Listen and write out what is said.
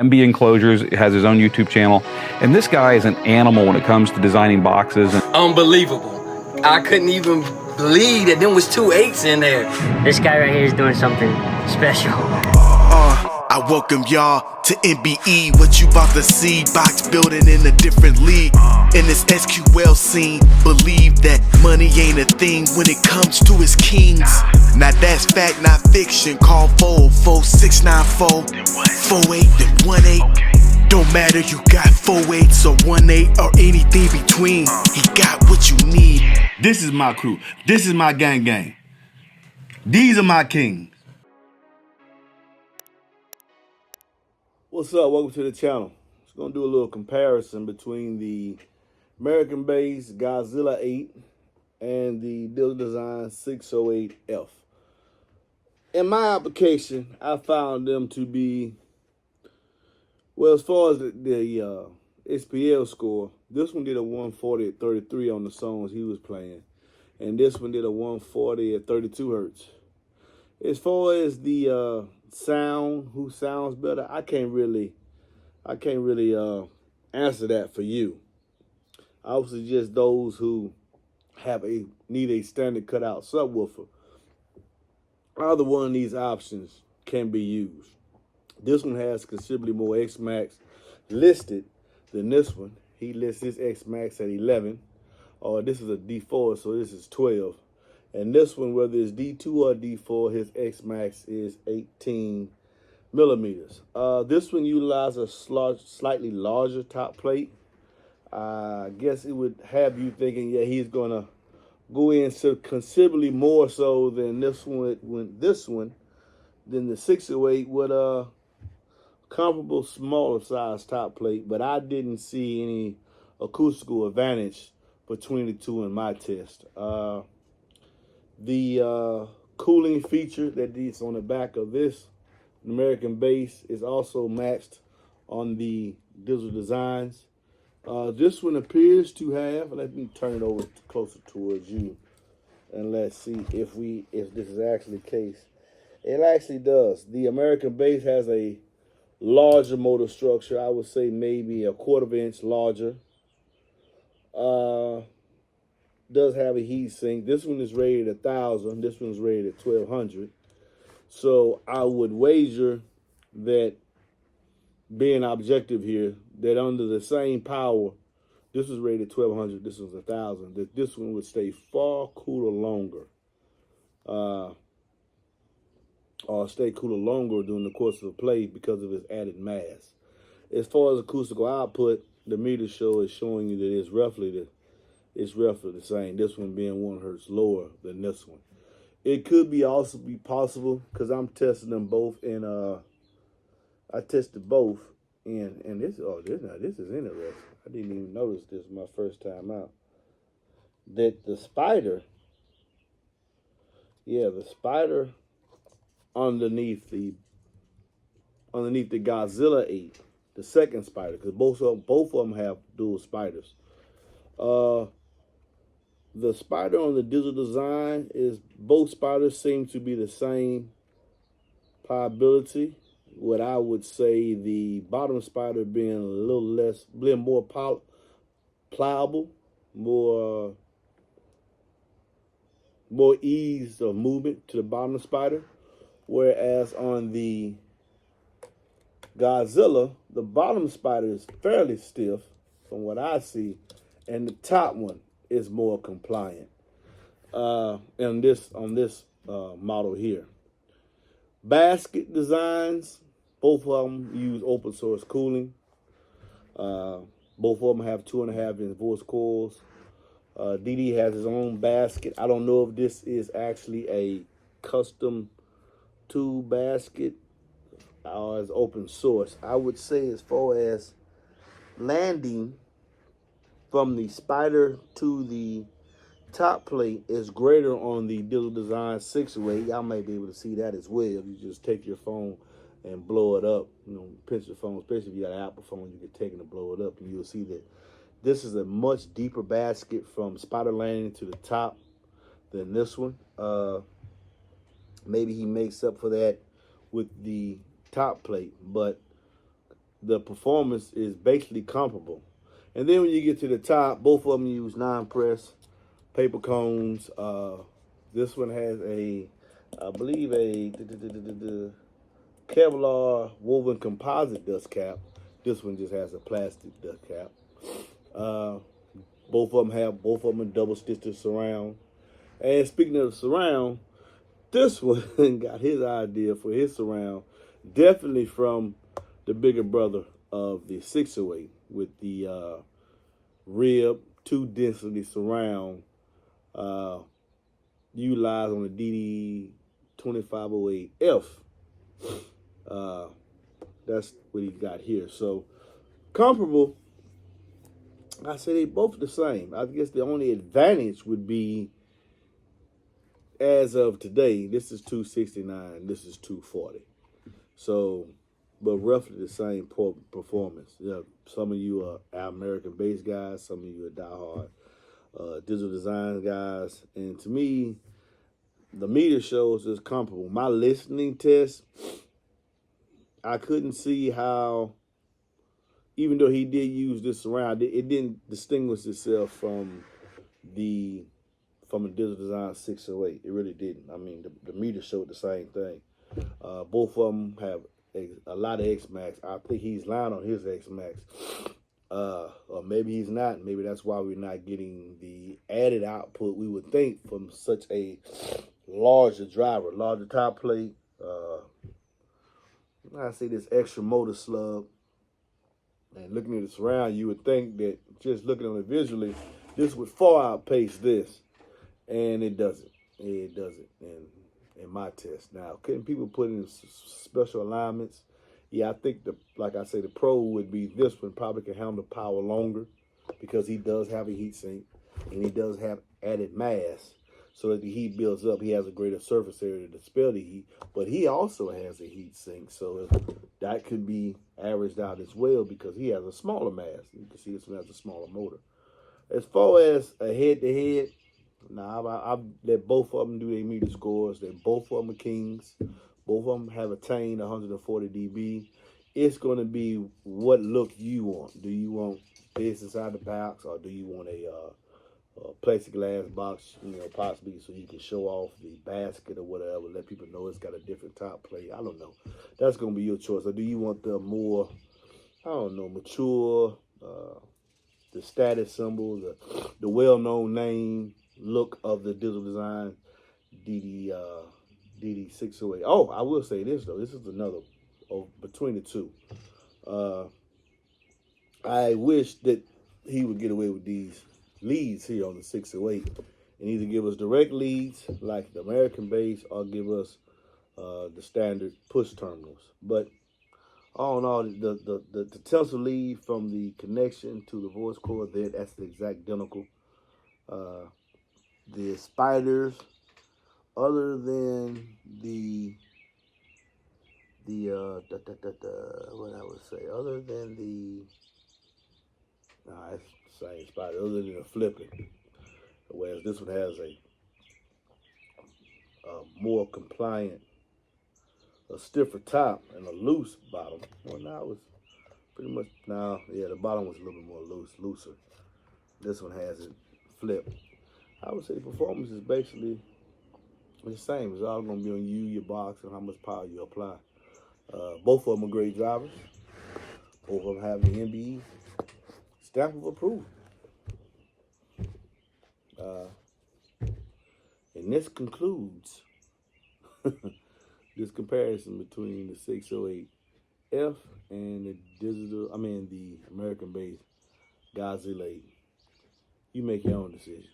MB Enclosures has his own YouTube channel, and this guy is an animal when it comes to designing boxes. Unbelievable. I couldn't even believe that there was 2 8s in there. This guy right here is doing something special. I welcome y'all to MBE. What you about to see, box building in a different league. In this SQL scene, believe that money ain't a thing when it comes to his kings. Now that's fact, not fiction. Call 44694 48 then 18. Don't matter, you got 4 8s or 1 8 or anything between. He got what you need. This is my crew. This is my gang. These are my kings. What's up? Welcome to the channel. Just gonna do a little comparison between the American-based Godzilla 8 and the Digital Design 608F. In my application, I found them to be, well, as far as the SPL score, this one did a 140 at 33 on the songs he was playing, and this one did a 140 at 32 hertz. As far as the sound, who sounds better, I can't really answer that for you. I would suggest those who need a standard cutout subwoofer. Either one of these options can be used. This one has considerably more X-Max listed than this one. He lists his X-Max at 11. This is a D4, so this is 12. And this one, whether it's D2 or D4, his X-Max is 18 millimeters. This one utilizes a slightly larger top plate. I guess it would have you thinking, yeah, he's gonna go in considerably more so than this one, than the 608 with a comparable smaller size top plate. But I didn't see any acoustical advantage between the two in my test. The cooling feature that is on the back of this American base is also matched on the Digital Designs. This one appears to have, let me turn it over closer towards you and let's see if this is actually the case. It actually does. The American base has a larger motor structure. I would say maybe a 1/4 inch larger. Does have a heat sink. This one is rated at 1,000. This one's rated at 1,200. So I would wager that, being objective here, that under the same power, this was rated 1,200, this was 1,000, that this one would stay far cooler longer. Or stay cooler longer during the course of the play because of its added mass. As far as acoustical output, the meter show is showing you that it's roughly the same. This one being 1 hertz lower than this one. It could also be possible, because I'm testing them both, and I tested both, and this is interesting. I didn't even notice this my first time out. That the spider underneath the Godzilla 8, the second spider, because both of them have dual spiders. The spider on the Digital Design both spiders seem to be the same pliability. What I would say, the bottom spider being a little more pliable, more ease of movement to the bottom spider. Whereas on the Godzilla, the bottom spider is fairly stiff from what I see, and the top one is more compliant on this model here. Basket designs, both of them use open source cooling. Both of them have 2.5 inch voice coils. DD has his own basket. I don't know if this is actually a custom tool basket or as open source. I would say, as far as landing from the spider to the top plate, is greater on the Digital Design 608. Y'all may be able to see that as well. You just take your phone and blow it up. Pinch your phone, especially if you got an Apple phone, you can take it and blow it up, and you'll see that this is a much deeper basket from spider landing to the top than this one. Maybe he makes up for that with the top plate, but the performance is basically comparable. And then when you get to the top, both of them use non-press paper cones. This one has I believe a Kevlar woven composite dust cap. This one just has a plastic dust cap. Both of them are double stitched to surround. And speaking of surround, this one got his idea for his surround definitely from the bigger brother of the 608 with the rib 2 density surround utilized on the DD 2508F. That's what he got here. So comparable. I say they both the same. I guess the only advantage would be, as of today, this is 269, this is 240. So, but roughly the same performance. Yeah, some of you are American-based guys, some of you are diehard digital design guys, and to me, the meter shows is comparable. My listening test, I couldn't see how, even though he did use this surround, it didn't distinguish itself from a digital design 608. It really didn't. I mean, the meter showed the same thing. Both of them have a lot of X-Max. I think he's lying on his X-Max. Or maybe he's not. Maybe that's why we're not getting the added output we would think from such a larger driver, larger top plate. I see this extra motor slug. And looking at the surround, you would think that just looking at it visually, this would far outpace this. And it doesn't. It doesn't in my test. Now, couldn't people put in special alignments? Yeah, I think like I say, the pro would be this one probably can handle the power longer because he does have a heat sink and he does have added mass. So as the heat builds up, he has a greater surface area to dispel the heat, but he also has a heat sink. So that could be averaged out as well because he has a smaller mass. You can see this one has a smaller motor. As far as a head-to-head, now I've let both of them do their meter scores. Both of them are kings. Both of them have attained 140 dB. It's going to be what look you want. Do you want this inside the box, or do you want a plexiglass box, possibly so you can show off the basket or whatever, let people know it's got a different top plate? I don't know. That's going to be your choice. Or do you want the more, mature, the status symbol, the well-known name look of the digital design DD608. Oh, I will say this, though. This is another between the two. I wish that he would get away with these leads here on the 608 and either give us direct leads like the American base or give us the standard push terminals. But all in all, the tensor lead from the connection to the voice cord there, that's the exact identical. The spiders, other than what I would say, other than it's the same spider, other than the flipping, whereas this one has a more compliant, a stiffer top and a loose bottom. Well, now it's pretty much, the bottom was a little bit more looser. This one has it flipped. I would say the performance is basically the same. It's all going to be on you, your box, and how much power you apply. Both of them are great drivers. Both of them have the MBE stamp of approval. And this concludes this comparison between the 608F and the American-based Godzilla 8. You make your own decision.